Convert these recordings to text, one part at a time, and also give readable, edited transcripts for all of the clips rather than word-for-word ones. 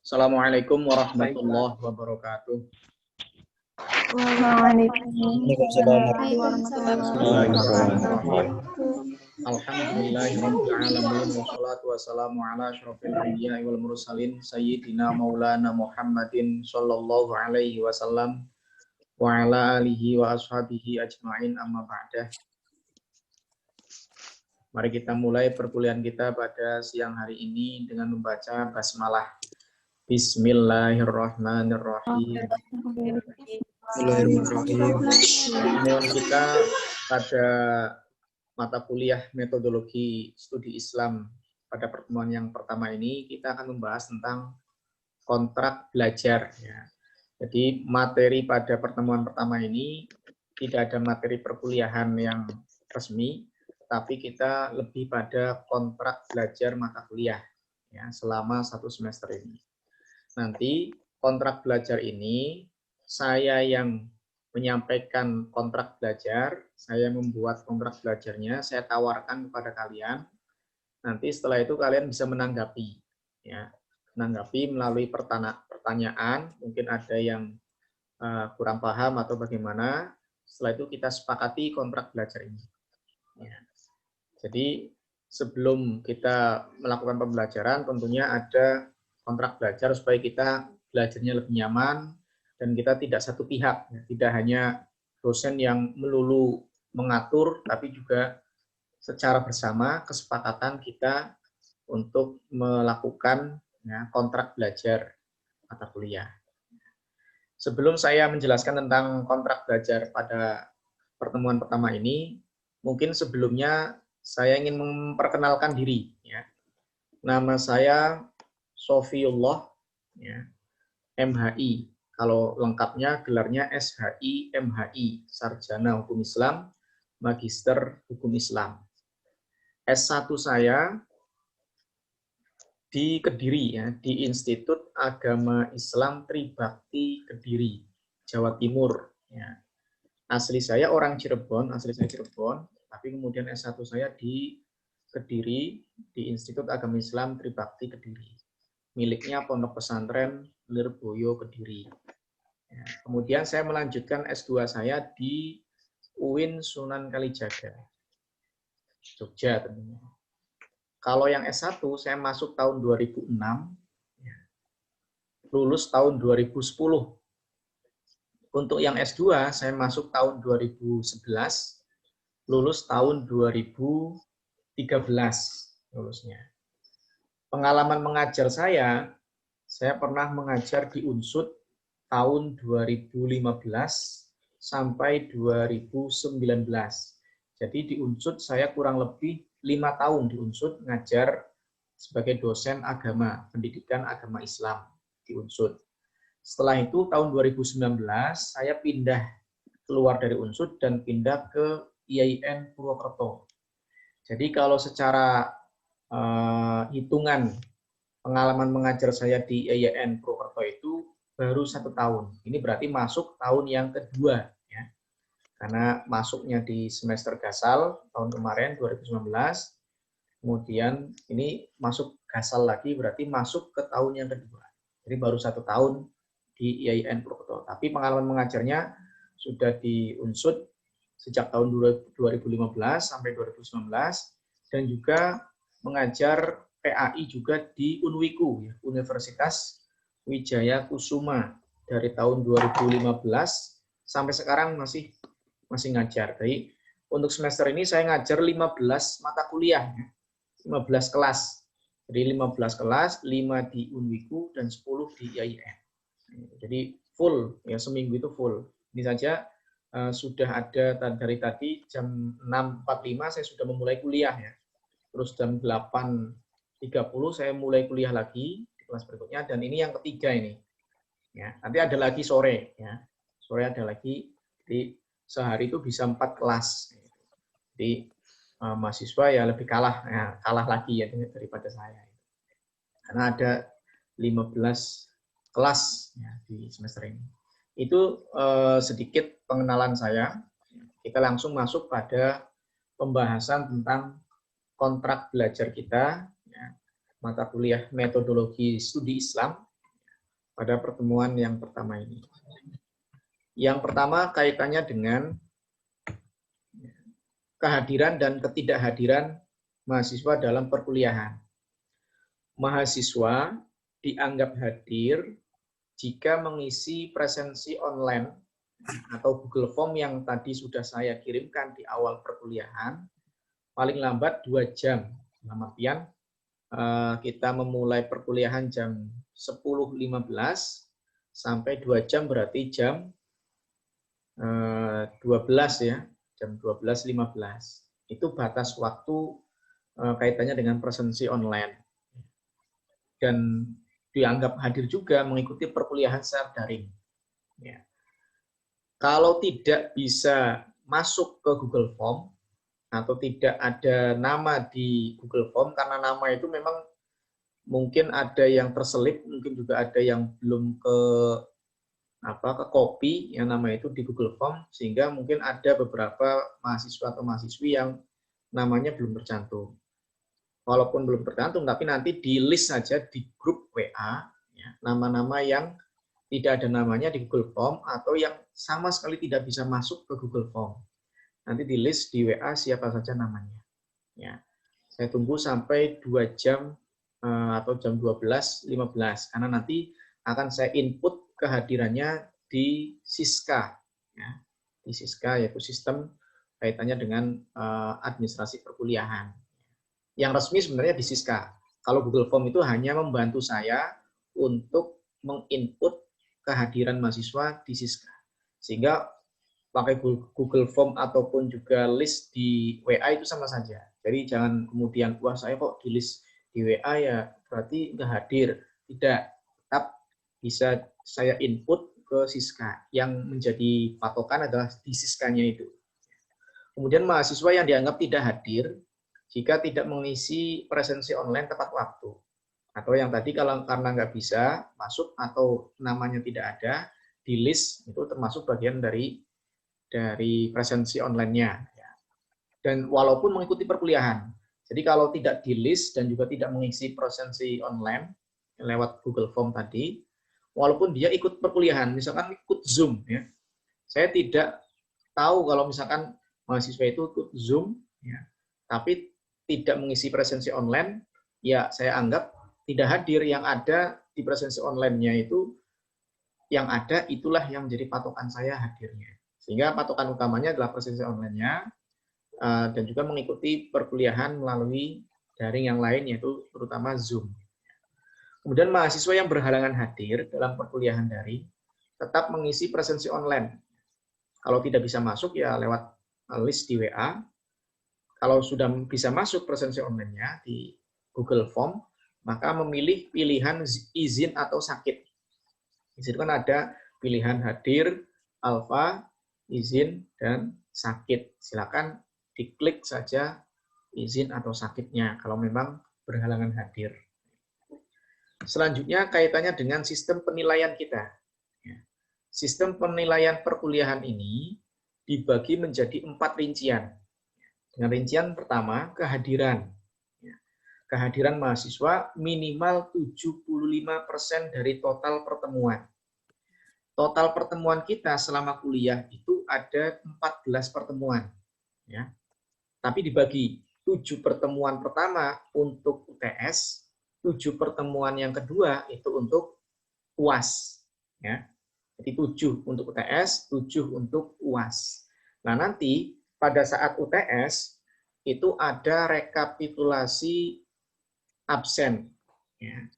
Assalamualaikum warahmatullahi wabarakatuh. Alhamdulillahirrabbilalamin. Wassalatu wassalamu ala asyrafil anbiya'i wal mursalin sayyidina maulana Muhammadin sallallahu alaihi wasallam wa ala alihi wa ashabihi ajma'in, amma ba'dah. Mari kita mulai perkuliahan kita pada siang hari ini dengan membaca basmalah. Bismillahirrahmanirrahim. Pertemuan kita pada mata kuliah metodologi studi Islam pada pertemuan yang pertama ini kita akan membahas tentang kontrak belajar. Ya. Jadi materi pada pertemuan pertama ini tidak ada materi perkuliahan yang resmi, tapi kita lebih pada kontrak belajar mata kuliah ya, selama 1 semester ini. Nanti kontrak belajar ini saya yang menyampaikan kontrak belajar, saya membuat kontrak belajarnya, saya tawarkan kepada kalian. Nanti setelah itu kalian bisa menanggapi, ya, menanggapi melalui pertanyaan. Mungkin ada yang kurang paham atau bagaimana. Setelah itu kita sepakati kontrak belajar ini. Ya. Jadi sebelum kita melakukan pembelajaran, tentunya ada kontrak belajar supaya kita belajarnya lebih nyaman dan kita tidak satu pihak, tidak hanya dosen yang melulu mengatur, tapi juga secara bersama kesepakatan kita untuk melakukan ya, kontrak belajar mata kuliah. Sebelum saya menjelaskan tentang kontrak belajar pada pertemuan pertama ini, mungkin sebelumnya saya ingin memperkenalkan diri. Ya. Nama saya Sofiullah, ya, MHI. Kalau lengkapnya gelarnya SHI MHI, Sarjana Hukum Islam, Magister Hukum Islam. S1 saya di Kediri, ya, di Institut Agama Islam Tribakti Kediri, Jawa Timur. Ya. Asli saya orang Cirebon, tapi kemudian S1 saya di Kediri, di Institut Agama Islam Tribakti Kediri. Miliknya Pondok Pesantren Lirboyo Kediri. Ya, kemudian saya melanjutkan S2 saya di UIN Sunan Kalijaga, Jogja tentunya. Kalau yang S1 saya masuk tahun 2006, ya, lulus tahun 2010. Untuk yang S2 saya masuk tahun 2011, lulus tahun 2013 lulusnya. Pengalaman mengajar saya pernah mengajar di UNSUD tahun 2015 sampai 2019. Jadi di UNSUD saya kurang lebih 5 tahun di UNSUD ngajar sebagai dosen agama, pendidikan agama Islam di UNSUD. Setelah itu tahun 2019 saya pindah keluar dari UNSUD dan pindah ke IAIN Purwokerto. Jadi kalau secara hitungan pengalaman mengajar saya di IAIN Purwokerto itu baru 1 tahun. Ini berarti masuk tahun yang kedua, ya. Karena masuknya di semester gasal tahun kemarin 2019, kemudian ini masuk gasal lagi berarti masuk ke tahun yang kedua. Jadi baru 1 tahun di IAIN Purwokerto. Tapi pengalaman mengajarnya sudah di UNSUD sejak tahun 2015 sampai 2019 dan juga mengajar PAI juga di UNWIKU, Universitas Wijaya Kusuma, dari tahun 2015 sampai sekarang masih ngajar. Jadi untuk semester ini saya ngajar 15 mata kuliah, 15 kelas. Jadi 15 kelas, 5 di UNWIKU dan 10 di IAIN. Jadi full, ya seminggu itu full. Ini saja sudah ada dari tadi jam 6.45 saya sudah memulai kuliah, ya. Terus jam 8.30 saya mulai kuliah lagi di kelas berikutnya, dan ini yang ketiga ini. Ya, nanti ada lagi sore, ya. Sore ada lagi, jadi sehari itu bisa 4 kelas. Jadi mahasiswa ya lebih kalah lagi ya daripada saya. Karena ada 15 kelas ya, di semester ini. Itu sedikit pengenalan saya. Kita langsung masuk pada pembahasan tentang kontrak belajar kita, ya, mata kuliah metodologi studi Islam. pada pertemuan yang pertama ini. Yang pertama kaitannya dengan kehadiran dan ketidakhadiran mahasiswa dalam perkuliahan. Mahasiswa dianggap hadir jika mengisi presensi online atau Google Form yang tadi sudah saya kirimkan di awal perkuliahan, paling lambat 2 jam. Dalam artian, kita memulai perkuliahan jam 10.15 sampai 2 jam berarti jam 12 ya, jam 12.15. Itu batas waktu kaitannya dengan presensi online. Dan dianggap hadir juga mengikuti perkuliahan secara daring. Ya. Kalau tidak bisa masuk ke Google Form atau tidak ada nama di Google Form, karena nama itu memang mungkin ada yang terselip, mungkin juga ada yang belum ke copy yang nama itu di Google Form, sehingga mungkin ada beberapa mahasiswa atau mahasiswi yang namanya belum tercantum. Walaupun belum tercantum, tapi nanti di list saja di grup WA ya, nama-nama yang tidak ada namanya di Google Form atau yang sama sekali tidak bisa masuk ke Google Form. Nanti di list di WA siapa saja namanya. Ya. Saya tunggu sampai 2 jam atau jam 12.15 karena nanti akan saya input kehadirannya di Siska. Ya. Di Siska yaitu sistem kaitannya dengan administrasi perkuliahan. Yang resmi sebenarnya di Siska. Kalau Google Form itu hanya membantu saya untuk menginput kehadiran mahasiswa di Siska. Sehingga pakai Google Form ataupun juga list di WA itu sama saja. Jadi jangan kemudian, wah saya kok di list di WA ya berarti nggak hadir. Tidak, tetap bisa saya input ke Siska. Yang menjadi patokan adalah di Siskanya itu. Kemudian mahasiswa yang dianggap tidak hadir jika tidak mengisi presensi online tepat waktu. Atau yang tadi kalau karena nggak bisa masuk atau namanya tidak ada di list, itu termasuk bagian dari presensi online-nya. Dan walaupun mengikuti perkuliahan. Jadi kalau tidak di list dan juga tidak mengisi presensi online lewat Google Form tadi, walaupun dia ikut perkuliahan, misalkan ikut Zoom, ya, saya tidak tahu kalau misalkan mahasiswa itu ikut Zoom, ya, tapi tidak mengisi presensi online, ya saya anggap tidak hadir. Yang ada di presensi online-nya itu, yang ada itulah yang menjadi patokan saya hadirnya. Sehingga patokan utamanya adalah presensi online-nya, dan juga mengikuti perkuliahan melalui daring yang lain, yaitu terutama Zoom. Kemudian mahasiswa yang berhalangan hadir dalam perkuliahan daring, tetap mengisi presensi online. Kalau tidak bisa masuk, ya lewat list di WA. Kalau sudah bisa masuk presensi online-nya di Google Form, maka memilih pilihan izin atau sakit. Di situ kan ada pilihan hadir, alfa, izin, dan sakit. Silakan diklik saja izin atau sakitnya kalau memang berhalangan hadir. Selanjutnya kaitannya dengan sistem penilaian kita. Sistem penilaian perkuliahan ini dibagi menjadi 4 rincian. Dengan rincian pertama, kehadiran. Kehadiran mahasiswa minimal 75% dari total pertemuan. Total pertemuan kita selama kuliah itu ada 14 pertemuan. Ya. Tapi dibagi 7 pertemuan pertama untuk UTS, 7 pertemuan yang kedua itu untuk UAS. Ya. Jadi 7 untuk UTS, 7 untuk UAS. Nah nanti pada saat UTS itu ada rekapitulasi absen. Ya.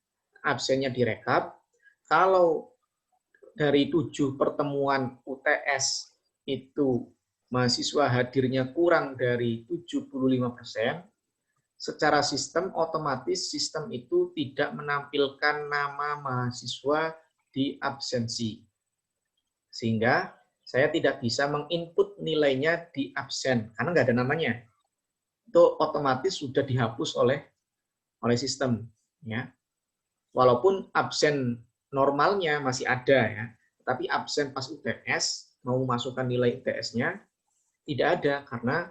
Absennya direkap. Kalau dari 7 pertemuan UTS itu mahasiswa hadirnya kurang dari 75%, secara sistem otomatis sistem itu tidak menampilkan nama mahasiswa di absensi. Sehingga saya tidak bisa menginput nilainya di absen karena nggak ada namanya. Itu otomatis sudah dihapus oleh sistem, ya. Walaupun absen normalnya masih ada, ya, tapi absen pas UTS mau masukkan nilai UTS-nya tidak ada karena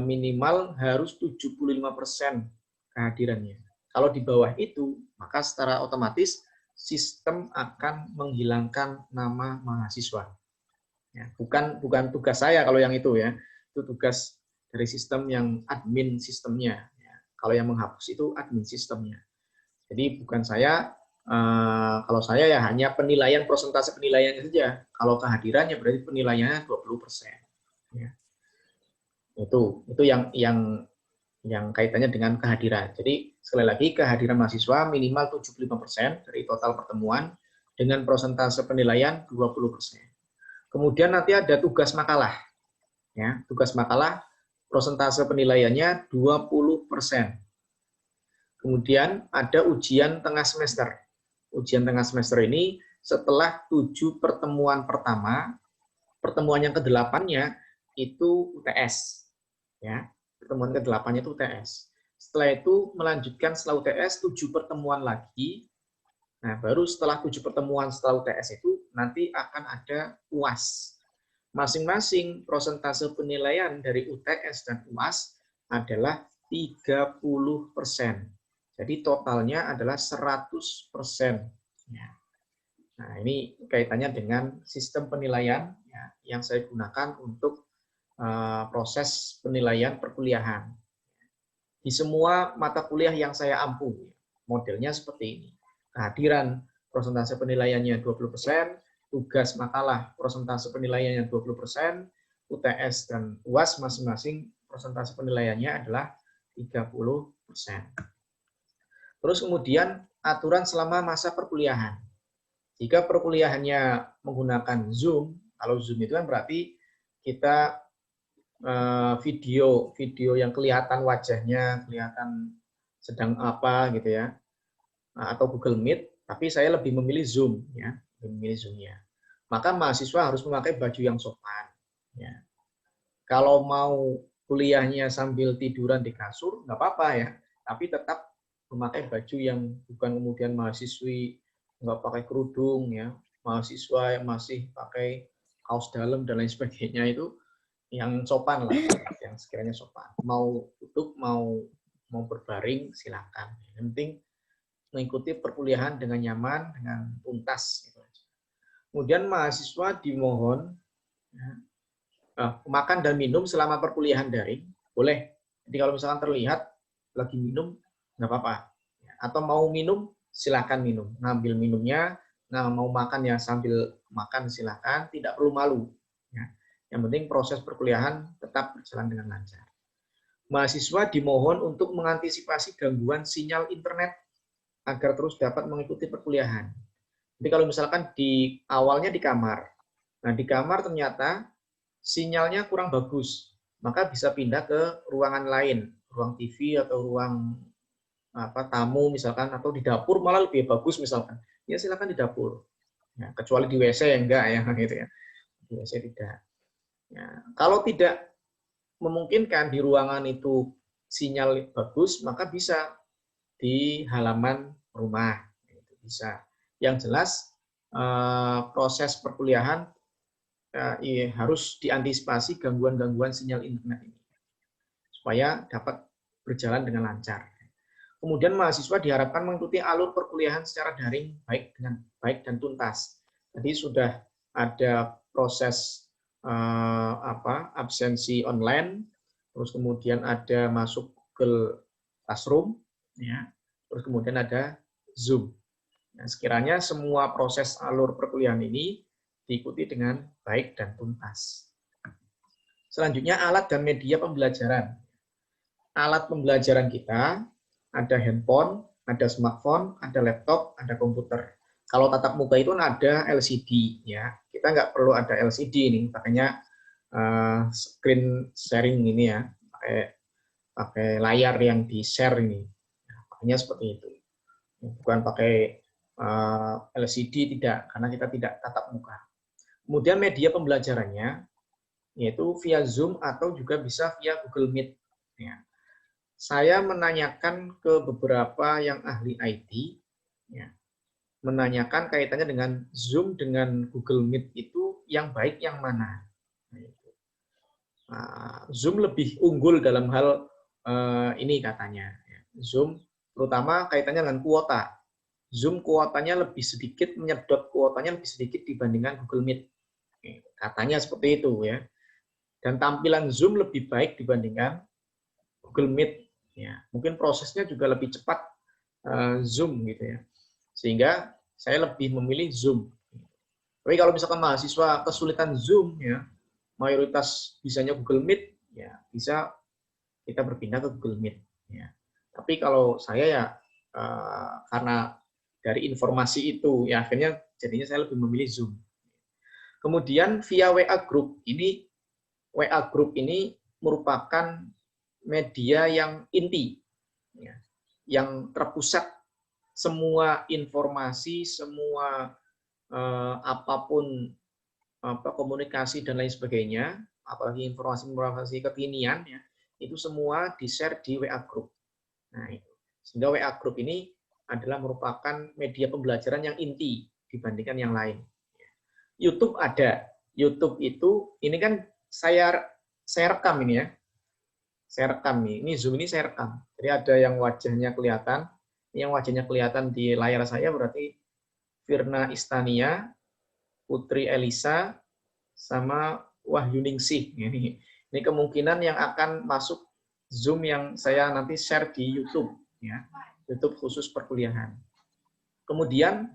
minimal harus 75% kehadirannya. Kalau di bawah itu, maka secara otomatis sistem akan menghilangkan nama mahasiswa. Ya, bukan tugas saya kalau yang itu ya, itu tugas dari sistem yang admin sistemnya. Ya, kalau yang menghapus itu admin sistemnya. Jadi bukan saya, kalau saya ya hanya penilaian persentase penilaiannya saja. Kalau kehadirannya berarti penilaiannya 20%. Ya. Itu yang kaitannya dengan kehadiran. Jadi sekali lagi kehadiran mahasiswa minimal 75% dari total pertemuan dengan persentase penilaian 20%. Kemudian nanti ada tugas makalah. Ya, tugas makalah persentase penilaiannya 20%. Kemudian ada ujian tengah semester. Ujian tengah semester ini setelah 7 pertemuan pertama, pertemuan yang ke-8-nya itu UTS. Ya, pertemuan ke-8-nya itu UTS. Setelah itu melanjutkan setelah UTS 7 pertemuan lagi. Nah, baru setelah 7 pertemuan setelah UTS itu nanti akan ada UAS. Masing-masing persentase penilaian dari UTS dan UAS adalah 30%. Jadi totalnya adalah 100%. Ya. Nah, ini kaitannya dengan sistem penilaian ya, yang saya gunakan untuk proses penilaian perkuliahan. Di semua mata kuliah yang saya ampu, modelnya seperti ini. Kehadiran persentase penilaiannya 20%, tugas makalah persentase penilaiannya 20%, UTS dan UAS masing-masing persentase penilaiannya adalah 30%. Terus kemudian aturan selama masa perkuliahan. Jika perkuliahannya menggunakan Zoom, kalau Zoom itu kan berarti kita video yang kelihatan wajahnya, kelihatan sedang apa gitu ya, atau Google Meet, tapi saya lebih memilih Zoom ya, memilih Zoom-nya. Maka mahasiswa harus memakai baju yang sopan. Ya. Kalau mau kuliahnya sambil tiduran di kasur, nggak apa-apa ya, tapi tetap memakai baju yang bukan kemudian mahasiswi nggak pakai kerudung ya, mahasiswa yang masih pakai kaos dalam dan lain sebagainya itu yang sopan lah, yang sekiranya sopan. Mau duduk, mau berbaring silakan. Yang penting mengikuti perkuliahan dengan nyaman, dengan tuntas. Kemudian mahasiswa dimohon ya, makan dan minum selama perkuliahan daring boleh. Jadi kalau misalkan terlihat lagi minum nggak apa-apa. Atau mau minum silakan minum, ngambil minumnya. Nah mau makan ya sambil makan silakan, tidak perlu malu. Ya. Yang penting proses perkuliahan tetap berjalan dengan lancar. Mahasiswa dimohon untuk mengantisipasi gangguan sinyal internet agar terus dapat mengikuti perkuliahan. Jadi kalau misalkan di awalnya di kamar, nah di kamar ternyata sinyalnya kurang bagus, maka bisa pindah ke ruangan lain, ruang TV atau ruang tamu misalkan, atau di dapur malah lebih bagus misalkan. Ya silakan di dapur. Ya, kecuali di WC ya enggak ya gitu ya. Di WC tidak. Ya, kalau tidak memungkinkan di ruangan itu sinyal bagus, maka bisa di halaman rumah. Itu bisa. Yang jelas proses perkuliahan harus diantisipasi gangguan-gangguan sinyal internet ini supaya dapat berjalan dengan lancar. Kemudian mahasiswa diharapkan mengikuti alur perkuliahan secara daring baik dan tuntas. Jadi sudah ada proses absensi online, terus kemudian ada masuk Google Classroom, ya, terus kemudian ada Zoom. Nah, sekiranya semua proses alur perkuliahan ini diikuti dengan baik dan tuntas. Selanjutnya alat dan media pembelajaran. Alat pembelajaran kita ada handphone, ada smartphone, ada laptop, ada komputer. Kalau tatap muka itu ada LCD, ya. Kita nggak perlu ada LCD ini, makanya screen sharing ini ya, pakai layar yang di share ini. Nah, makanya seperti itu. Bukan pakai LCD tidak, karena kita tidak tatap muka. Kemudian media pembelajarannya yaitu via Zoom atau juga bisa via Google Meet. Ya. Saya menanyakan ke beberapa yang ahli IT, ya, menanyakan kaitannya dengan Zoom dengan Google Meet itu yang baik yang mana. Nah, Zoom lebih unggul dalam hal ini katanya. Zoom terutama kaitannya dengan kuota. Zoom kuotanya lebih sedikit, menyedot kuotanya lebih sedikit dibandingkan Google Meet. Katanya seperti itu ya. Dan tampilan Zoom lebih baik dibandingkan Google Meet. Ya, mungkin prosesnya juga lebih cepat Zoom gitu ya. Sehingga saya lebih memilih Zoom. Tapi kalau misalkan mahasiswa kesulitan Zoom ya, mayoritas bisanya Google Meet, ya bisa kita berpindah ke Google Meet. Ya. Tapi kalau saya ya karena dari informasi itu, ya akhirnya jadinya saya lebih memilih Zoom. Kemudian via WA Group, WA Group ini merupakan media yang inti, ya, yang terpusat semua informasi, semua apapun komunikasi dan lain sebagainya, apalagi informasi-informasi kekinian, ya, itu semua di-share di WA Group. Nah, itu. Sehingga WA Group ini adalah merupakan media pembelajaran yang inti dibandingkan yang lain. YouTube ada. YouTube itu, ini kan saya rekam ini ya. Saya rekam nih. Ini Zoom ini saya rekam. Jadi ada yang wajahnya kelihatan. Yang wajahnya kelihatan di layar saya berarti Firna Istania, Putri Elisa, sama Wahyu Ningsih. Ini kemungkinan yang akan masuk Zoom yang saya nanti share di YouTube. Ya. YouTube khusus perkuliahan. Kemudian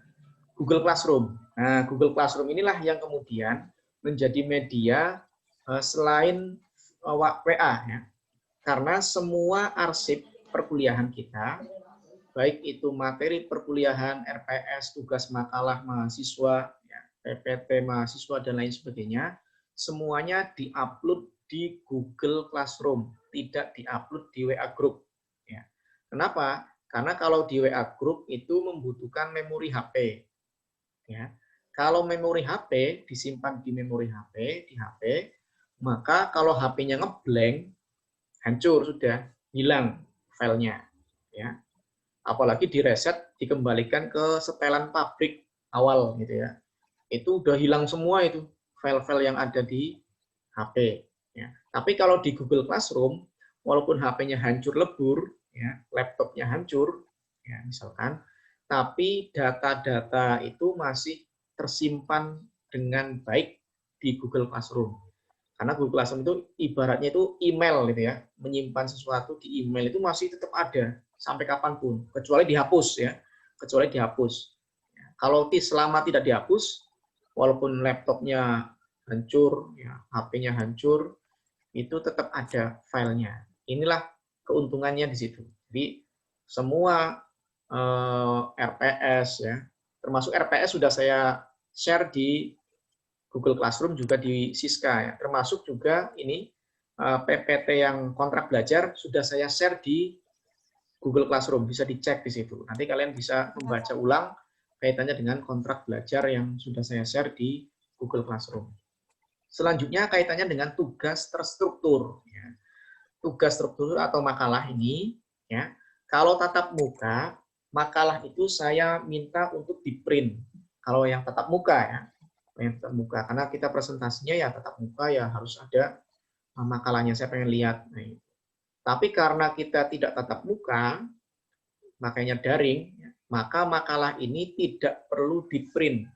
Google Classroom. Nah, Google Classroom inilah yang kemudian menjadi media selain WA. Ya. Karena semua arsip perkuliahan kita, baik itu materi perkuliahan, RPS, tugas makalah mahasiswa, ya, PPT mahasiswa, dan lain sebagainya, semuanya diupload di Google Classroom, tidak diupload di WA Group. Ya. Kenapa? Karena kalau di WA Group itu membutuhkan memori HP. Ya. Kalau memori HP disimpan di memori HP, di HP, maka kalau HP-nya ngeblank, hancur sudah, hilang filenya. Ya. Apalagi direset, dikembalikan ke setelan pabrik awal gitu ya. Itu udah hilang semua itu file-file yang ada di HP. Ya. Tapi kalau di Google Classroom, walaupun HP-nya hancur lebur, ya, laptopnya hancur, ya, misalkan, tapi data-data itu masih tersimpan dengan baik di Google Classroom. Karena Google Classroom itu ibaratnya itu email gitu ya, menyimpan sesuatu di email itu masih tetap ada sampai kapanpun, kecuali dihapus ya, kecuali dihapus. Kalau selama tidak dihapus, walaupun laptopnya hancur, ya, HP-nya hancur, itu tetap ada filenya. Inilah keuntungannya di situ. Jadi semua RPS ya, termasuk RPS sudah saya share di Google Classroom, juga di Siska ya. Termasuk juga ini PPT yang kontrak belajar sudah saya share di Google Classroom, bisa dicek di situ. Nanti kalian bisa membaca ulang kaitannya dengan kontrak belajar yang sudah saya share di Google Classroom. Selanjutnya kaitannya dengan tugas terstruktur. Ya. Tugas terstruktur atau makalah ini, ya, kalau tatap muka, makalah itu saya minta untuk di-print. Kalau yang tatap muka ya, yang tatap muka, karena kita presentasinya ya tatap muka ya harus ada makalahnya, saya pengen lihat. Nah, tapi karena kita tidak tatap muka, makanya daring, maka makalah ini tidak perlu di-print,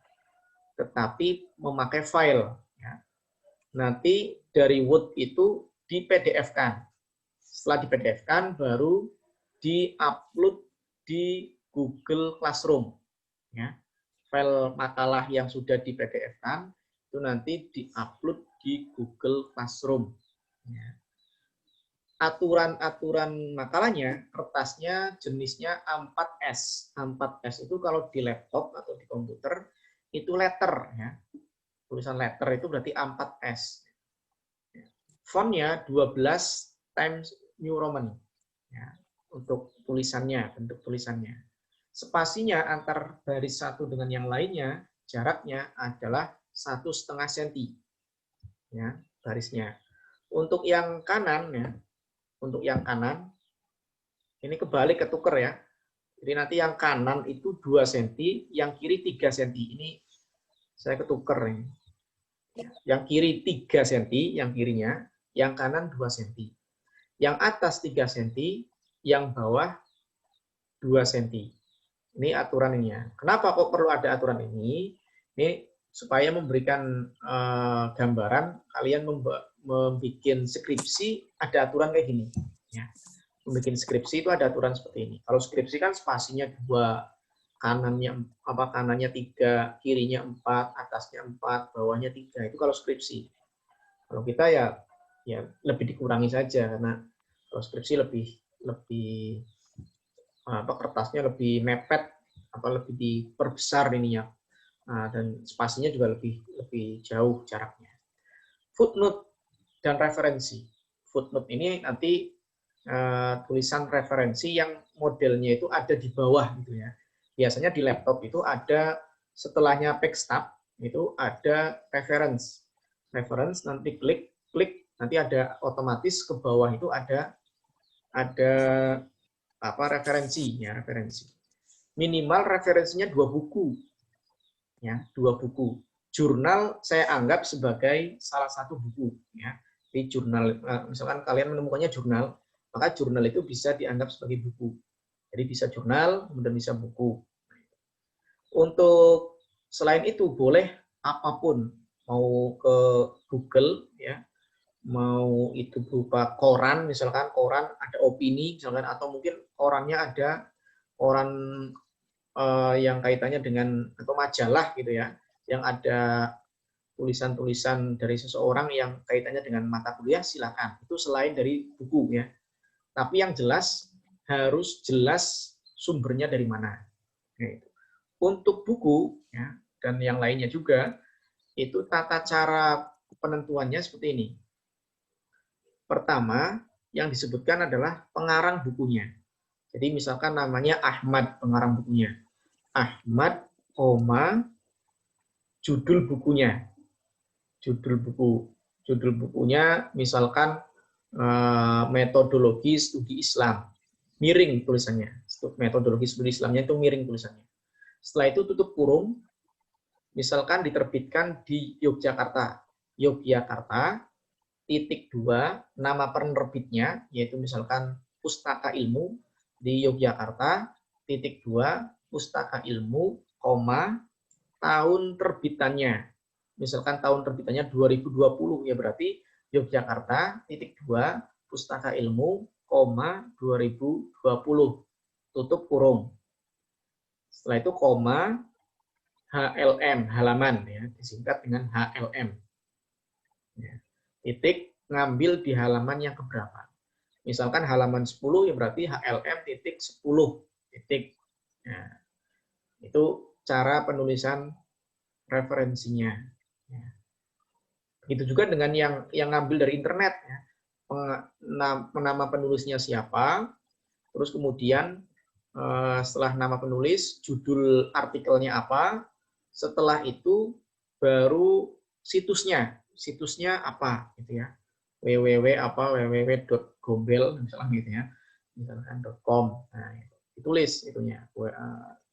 tetapi memakai file. Ya. Nanti dari Word itu di PDF-kan. Setelah di PDF-kan, baru di-upload di Google Classroom. Ya. File makalah yang sudah di PDF-kan, itu nanti di-upload di Google Classroom. Ya. Aturan-aturan makalahnya, kertasnya jenisnya A4S. A4S itu kalau di laptop atau di komputer, itu letter. Ya. Tulisan letter itu berarti A4S. Fontnya 12 Times New Roman. Ya, untuk tulisannya, bentuk tulisannya. Spasinya antar baris satu dengan yang lainnya, jaraknya adalah 1,5 cm. Ya, barisnya. Untuk yang kanan, ya, untuk yang kanan, ini kebalik ketuker ya. Jadi nanti yang kanan itu 2 cm, yang kiri 3 cm. Ini saya ketuker ini. Yang kiri 3 cm, yang kirinya, yang kanan 2 cm. Yang atas 3 cm, yang bawah 2 cm. Ini aturan ini ya. Kenapa kok perlu ada aturan ini? Ini supaya memberikan gambaran kalian membuat skripsi ada aturan kayak gini. Ya. Membuat skripsi itu ada aturan seperti ini. Kalau skripsi kan spasinya 2, kanannya 3, kirinya 4, atasnya 4, bawahnya 3. Itu kalau skripsi. Kalau kita ya lebih dikurangi saja karena kalau skripsi lebih kertasnya lebih mepet, lebih diperbesar ininya, dan spasinya juga lebih jauh jaraknya. Footnote dan referensi. Footnote ini nanti tulisan referensi yang modelnya itu ada di bawah gitu ya. Biasanya di laptop itu ada setelahnya backstab itu ada reference. Reference nanti klik nanti ada otomatis ke bawah itu ada referensi. Minimal referensinya 2 buku. Ya, 2 buku. Jurnal saya anggap sebagai salah satu buku ya. Di jurnal misalkan kalian menemukannya jurnal, maka jurnal itu bisa dianggap sebagai buku. Jadi bisa jurnal, kemudian bisa buku. Untuk selain itu boleh apapun, mau ke Google ya, mau itu berupa koran, misalkan koran ada opini misalkan, atau mungkin korannya ada koran yang kaitannya dengan atau majalah gitu ya, yang ada tulisan-tulisan dari seseorang yang kaitannya dengan mata kuliah, silakan. Itu selain dari buku ya. Tapi yang jelas harus jelas sumbernya dari mana. Untuk buku ya, dan yang lainnya juga, itu tata cara penentuannya seperti ini. Pertama, yang disebutkan adalah pengarang bukunya. Jadi misalkan namanya Ahmad, pengarang bukunya. Ahmad, judul bukunya. Judul bukunya misalkan metodologi studi Islam. Miring tulisannya. Metodologi studi Islamnya itu miring tulisannya. Setelah itu tutup kurung, misalkan diterbitkan di Yogyakarta. Yogyakarta, titik 2, nama penerbitnya, yaitu misalkan Pustaka Ilmu di Yogyakarta, titik 2, Pustaka Ilmu, tahun terbitannya. Misalkan tahun terbitannya 2020, ya berarti Yogyakarta, titik 2, Pustaka Ilmu, 2020, tutup kurung. Setelah itu HLM, halaman, ya, disingkat dengan HLM. Ya. Titik, ngambil di halaman yang keberapa. Misalkan halaman 10, ya berarti HLM titik 10. Titik. Nah, itu cara penulisan referensinya. Ya. Begitu juga dengan yang ngambil dari internet. Ya. Nama penulisnya siapa, terus kemudian setelah nama penulis, judul artikelnya apa, setelah itu baru situsnya apa gitu ya, www.gombel misalnya gitu ya, misalkan .com, nah, ditulis itunya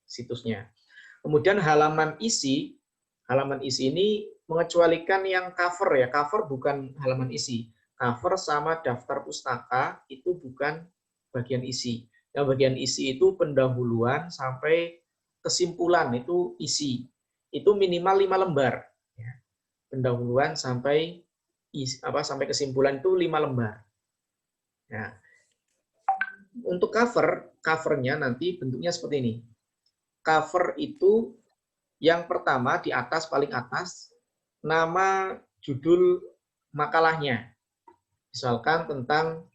situsnya. Kemudian halaman isi ini mengecualikan yang cover ya, cover bukan halaman isi, cover sama daftar pustaka itu bukan bagian isi. Yang bagian isi itu pendahuluan sampai kesimpulan itu isi. Itu minimal 5 lembar. Ya. Pendahuluan sampai kesimpulan itu 5 lembar. Ya. Untuk covernya nanti bentuknya seperti ini. Cover itu yang pertama di atas, paling atas, nama judul makalahnya. Misalkan tentang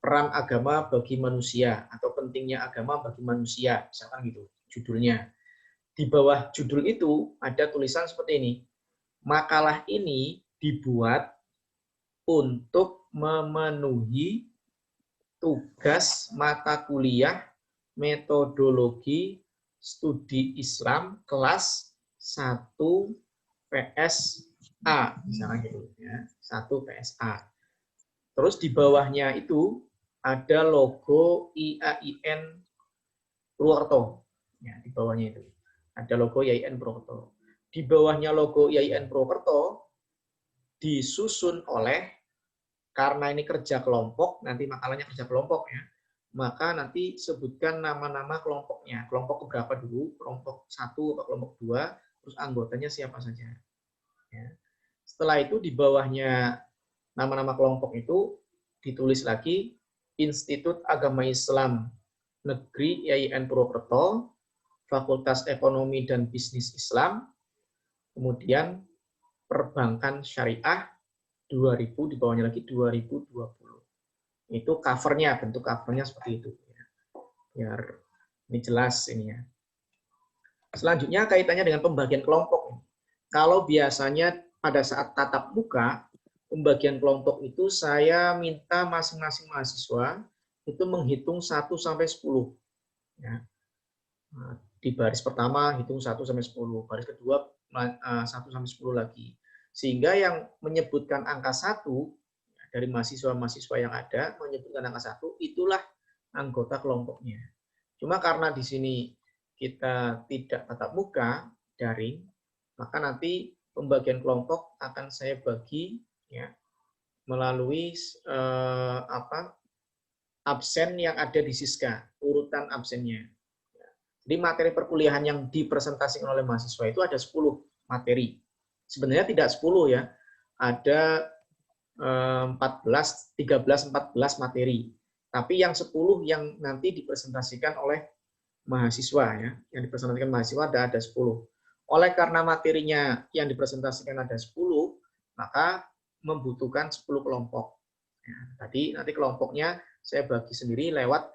peran agama bagi manusia atau pentingnya agama bagi manusia, misalkan gitu judulnya. Di bawah judul itu ada tulisan seperti ini. Makalah ini dibuat untuk memenuhi tugas mata kuliah metodologi studi Islam kelas 1 PSA, misalnya gitu ya, 1 PSA. Terus di bawahnya itu ada logo IAIN Purwokerto. Ya, di bawahnya itu ada logo IAIN Purwokerto. Di bawahnya logo IAIN Purwokerto disusun oleh, karena ini kerja kelompok, nanti makalahnya kerja kelompok ya, maka nanti sebutkan nama-nama kelompoknya. Kelompok keberapa dulu, kelompok 1 atau kelompok 2, terus anggotanya siapa saja. Ya. Setelah itu di bawahnya nama-nama kelompok itu ditulis lagi Institut Agama Islam Negeri IAIN Purwokerto, Fakultas Ekonomi dan Bisnis Islam, kemudian Perbankan Syariah 2000, di bawahnya lagi 2020. Itu covernya, bentuk covernya seperti itu. Biar ini jelas ini ya. Selanjutnya kaitannya dengan pembagian kelompok. Kalau biasanya pada saat tatap muka, pembagian kelompok itu saya minta masing-masing mahasiswa itu menghitung 1 sampai 10. Ya. Di baris pertama hitung 1 sampai 10, baris kedua 1 sampai 10 lagi. Sehingga yang menyebutkan angka 1 dari mahasiswa-mahasiswa yang ada menyebutkan angka 1, itulah anggota kelompoknya. Cuma karena di sini kita tidak tatap muka, daring, maka nanti pembagian kelompok akan saya bagi ya melalui absen yang ada di Siska, urutan absennya. Jadi materi perkuliahan yang dipresentasikan oleh mahasiswa itu ada 10 materi. Sebenarnya tidak 10 ya, ada 13, 14 materi. Tapi yang 10 yang nanti dipresentasikan oleh mahasiswa ya, yang dipresentasikan mahasiswa ada 10. Oleh karena materinya yang dipresentasikan ada 10, maka membutuhkan 10 kelompok. Ya, tadi nanti kelompoknya saya bagi sendiri lewat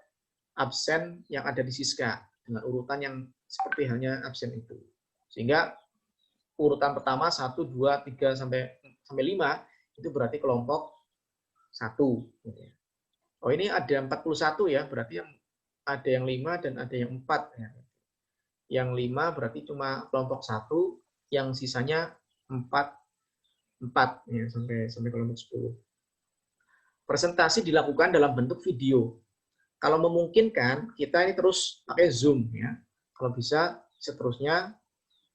absen yang ada di Siska dengan urutan yang seperti halnya absen itu. Sehingga urutan pertama 1, 2, 3 sampai 5 itu berarti kelompok 1. Oh ini ada 41 ya, berarti yang ada yang 5 dan ada yang 4. Ya. Yang 5 berarti cuma kelompok 1, yang sisanya 4 ya, sampai kelompok 10. Presentasi dilakukan dalam bentuk video. Kalau memungkinkan, kita ini terus pakai Zoom ya. Kalau bisa seterusnya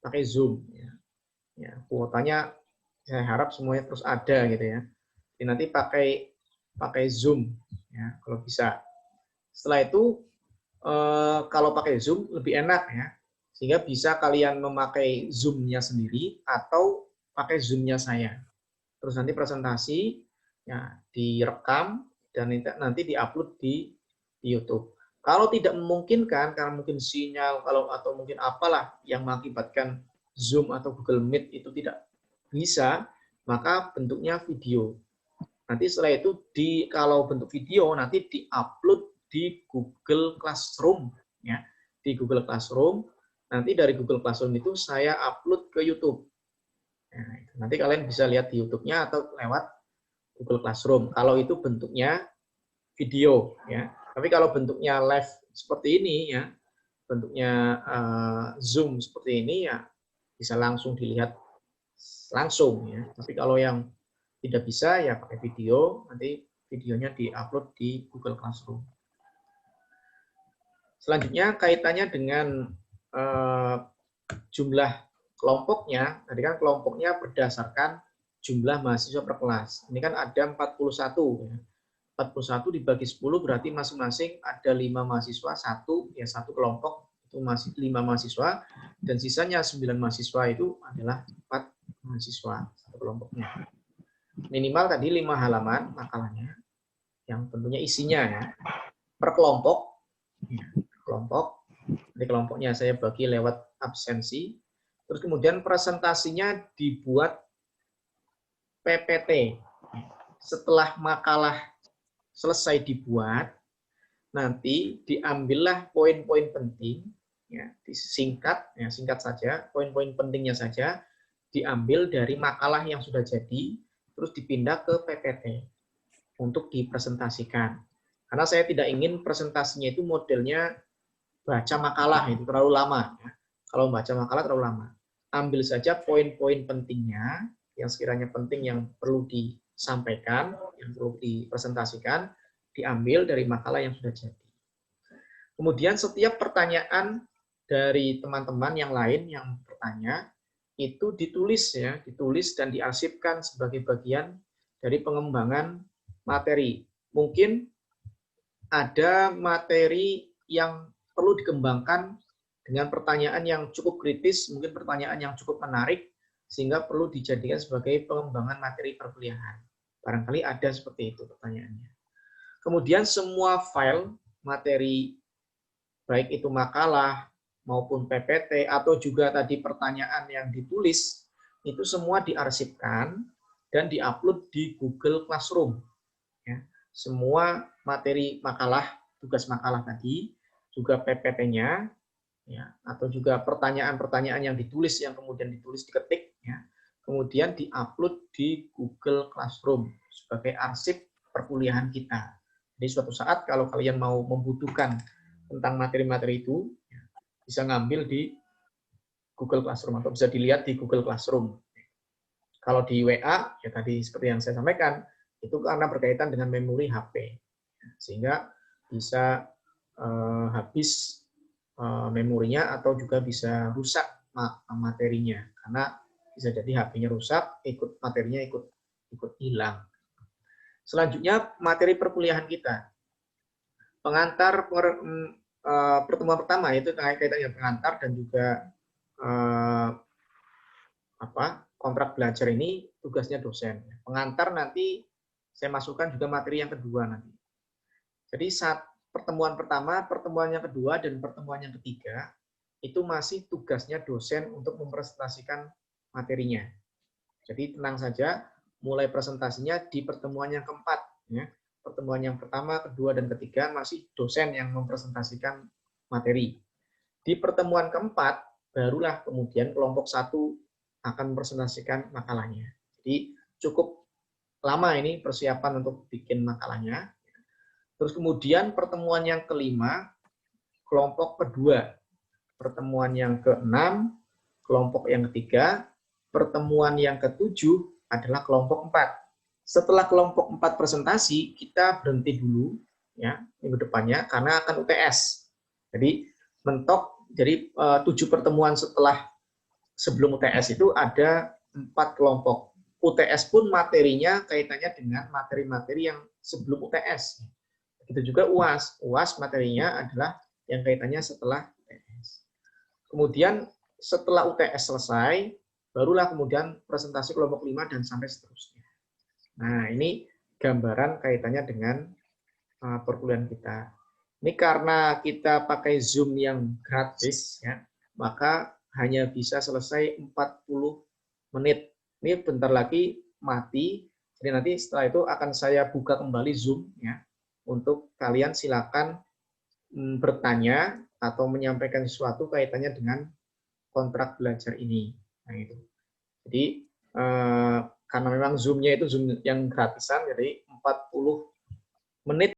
pakai Zoom ya. Ya, kuotanya saya harap semuanya terus ada gitu ya. Jadi nanti pakai Zoom ya kalau bisa. Setelah itu kalau pakai Zoom lebih enak ya. Sehingga bisa kalian memakai Zoom-nya sendiri atau pakai Zoom-nya saya. Terus nanti presentasi ya direkam dan nanti diupload di YouTube. Kalau tidak memungkinkan karena mungkin sinyal atau mungkin apalah yang mengakibatkan Zoom atau Google Meet itu tidak bisa, maka bentuknya video. Nanti setelah itu kalau bentuk video nanti diupload di Google Classroom ya. Di Google Classroom, nanti dari Google Classroom itu saya upload ke YouTube. Nah, nanti kalian bisa lihat di YouTube-nya atau lewat Google Classroom. Kalau itu bentuknya video ya. Tapi kalau bentuknya live seperti ini ya, bentuknya Zoom seperti ini ya bisa langsung dilihat langsung ya. Tapi kalau yang tidak bisa ya pakai video, nanti videonya diupload di Google Classroom. Selanjutnya kaitannya dengan jumlah kelompoknya, tadi kan kelompoknya berdasarkan jumlah mahasiswa per kelas. Ini kan ada 41 ya. 41 dibagi 10 berarti masing-masing ada 5 mahasiswa, satu kelompok itu masih 5 mahasiswa dan sisanya 9 mahasiswa itu adalah 4 mahasiswa satu kelompoknya. Minimal tadi 5 halaman makalahnya yang tentunya isinya ya per kelompok. Ya, kelompok. Di kelompoknya saya bagi lewat absensi. Terus kemudian presentasinya dibuat PPT. Setelah makalah selesai dibuat, nanti diambillah poin-poin penting, ya, disingkat, ya, singkat saja, poin-poin pentingnya saja, diambil dari makalah yang sudah jadi, terus dipindah ke PPT untuk dipresentasikan. Karena saya tidak ingin presentasinya itu modelnya baca makalah, itu terlalu lama. Ya. Kalau baca makalah terlalu lama. Ambil saja poin-poin pentingnya, yang sekiranya penting yang perlu disampaikan, yang perlu dipresentasikan, diambil dari makalah yang sudah jadi. Kemudian setiap pertanyaan dari teman-teman yang lain yang bertanya, itu ditulis ya, ditulis dan diarsipkan sebagai bagian dari pengembangan materi. Mungkin ada materi yang perlu dikembangkan dengan pertanyaan yang cukup kritis, mungkin pertanyaan yang cukup menarik, sehingga perlu dijadikan sebagai pengembangan materi perkuliahan. Barangkali ada seperti itu pertanyaannya. Kemudian semua file materi, baik itu makalah maupun PPT, atau juga tadi pertanyaan yang ditulis, itu semua diarsipkan dan diupload di Google Classroom. Ya. Semua materi makalah, tugas makalah tadi, juga PPT-nya, ya, atau juga pertanyaan-pertanyaan yang ditulis, yang kemudian ditulis diketik, ya, kemudian diupload di Google Classroom sebagai arsip perkuliahan kita. Jadi suatu saat kalau kalian mau membutuhkan tentang materi-materi itu, ya, bisa ngambil di Google Classroom atau bisa dilihat di Google Classroom. Kalau di WA, ya tadi seperti yang saya sampaikan, itu karena berkaitan dengan memori HP, sehingga bisa habis memorinya atau juga bisa rusak materinya, karena bisa jadi HP-nya rusak, materinya ikut hilang. Selanjutnya materi perkuliahan kita. Pengantar pertemuan pertama itu kaitannya pengantar dan juga kontrak belajar ini tugasnya dosen. Pengantar nanti saya masukkan juga materi yang kedua nanti. Jadi saat pertemuan pertama, pertemuan yang kedua, dan pertemuan yang ketiga, itu masih tugasnya dosen untuk mempresentasikan materinya. Jadi tenang saja, mulai presentasinya di pertemuan yang keempat. Ya. Pertemuan yang pertama, kedua, dan ketiga masih dosen yang mempresentasikan materi. Di pertemuan keempat, barulah kemudian kelompok 1 akan mempresentasikan makalahnya. Jadi cukup lama ini persiapan untuk bikin makalahnya. Terus kemudian pertemuan yang kelima, kelompok kedua. Pertemuan yang keenam, kelompok yang ketiga. Pertemuan yang ketujuh adalah kelompok 4. Setelah kelompok 4 presentasi, kita berhenti dulu ya minggu depannya karena akan UTS. Jadi mentok, jadi 7 pertemuan sebelum UTS itu ada 4 kelompok. UTS pun materinya kaitannya dengan materi-materi yang sebelum UTS. Begitu juga UAS. UAS materinya adalah yang kaitannya setelah UTS. Kemudian setelah UTS selesai, barulah kemudian presentasi kelompok 5 dan sampai seterusnya. Nah, ini gambaran kaitannya dengan perkuliahan kita. Ini karena kita pakai Zoom yang gratis, ya, maka hanya bisa selesai 40 menit. Ini bentar lagi mati, jadi nanti setelah itu akan saya buka kembali Zoom, ya, untuk kalian silakan bertanya atau menyampaikan sesuatu kaitannya dengan kontrak belajar ini. Nah, itu. Jadi karena memang Zoom-nya itu Zoom yang gratisan, jadi 40 menit